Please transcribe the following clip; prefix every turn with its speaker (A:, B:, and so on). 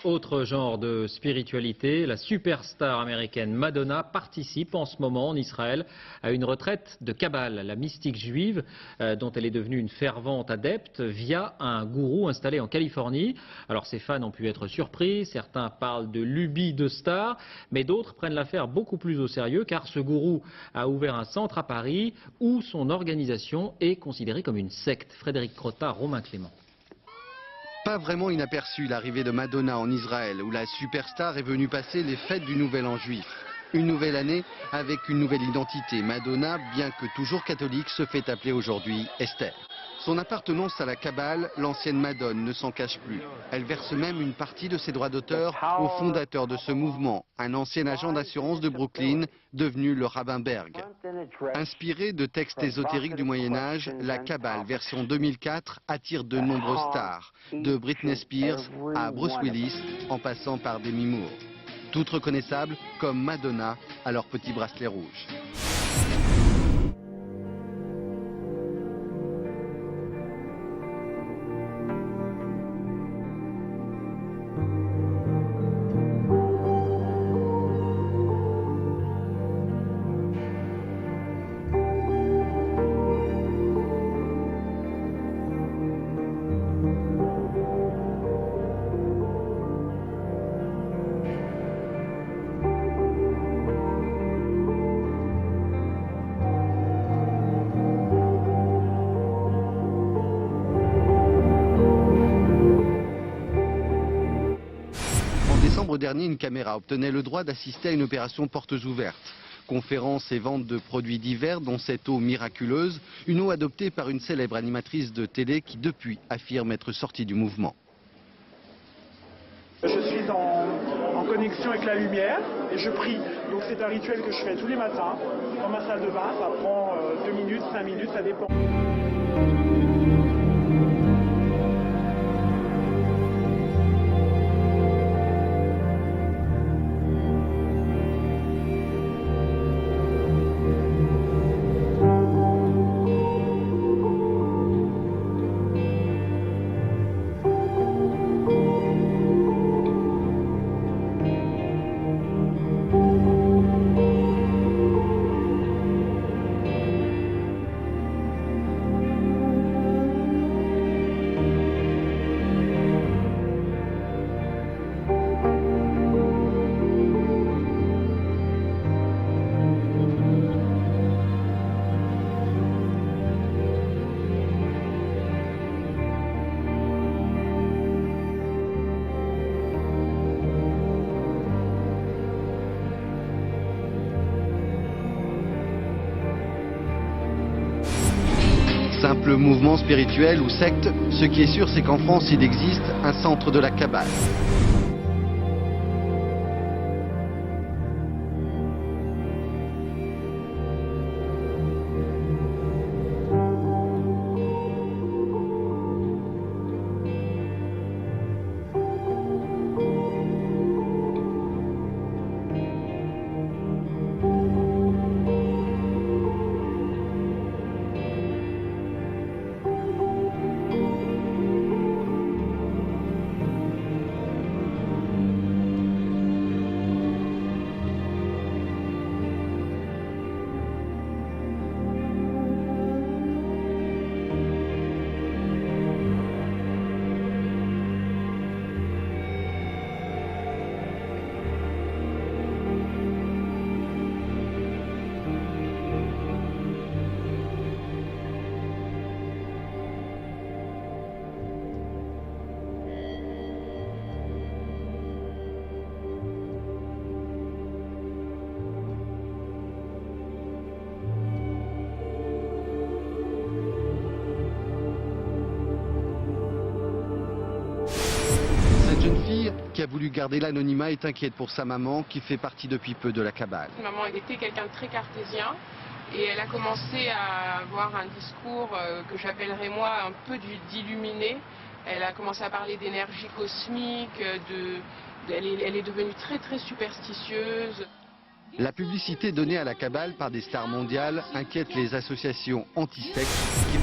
A: Autre genre de spiritualité, la superstar américaine Madonna participe en ce moment en Israël à une retraite de Kabbale, la mystique juive dont elle est devenue une fervente adepte via un gourou installé en Californie. Alors ses fans ont pu être surpris, certains parlent de lubie de star, mais d'autres prennent l'affaire beaucoup plus au sérieux car ce gourou a ouvert un centre à Paris où son organisation est considérée comme une secte. Frédéric Crotta, Romain Clément.
B: Pas vraiment inaperçue l'arrivée de Madonna en Israël, où la superstar est venue passer les fêtes du Nouvel An juif. Une nouvelle année avec une nouvelle identité. Madonna, bien que toujours catholique, se fait appeler aujourd'hui Esther. Son appartenance à la Kabbale, l'ancienne Madone, ne s'en cache plus. Elle verse même une partie de ses droits d'auteur au fondateur de ce mouvement, un ancien agent d'assurance de Brooklyn, devenu le rabbin Berg. Inspiré de textes ésotériques du Moyen-Âge, la Kabbale version 2004 attire de nombreuses stars, de Britney Spears à Bruce Willis, en passant par Demi Moore. Toutes reconnaissables comme Madonna à leur petit bracelet rouge. En décembre dernier, une caméra obtenait le droit d'assister à une opération portes ouvertes. Conférences et ventes de produits divers, dont cette eau miraculeuse, une eau adoptée par une célèbre animatrice de télé qui depuis affirme être sortie du mouvement.
C: Je suis en connexion avec la lumière et je prie. Donc c'est un rituel que je fais tous les matins dans ma salle de bain. Ça prend 2 minutes, 5 minutes, ça dépend.
B: Simple mouvement spirituel ou secte, ce qui est sûr c'est qu'en France il existe un centre de la Kabbale. Qui a voulu garder l'anonymat est inquiète pour sa maman qui fait partie depuis peu de la Kabbale.
D: Maman était quelqu'un de très cartésien et elle a commencé à avoir un discours que j'appellerais moi un peu d'illuminé. Elle a commencé à parler d'énergie cosmique, elle est devenue très superstitieuse.
B: La publicité donnée à la Kabbale par des stars mondiales inquiète les associations anti-sectes qui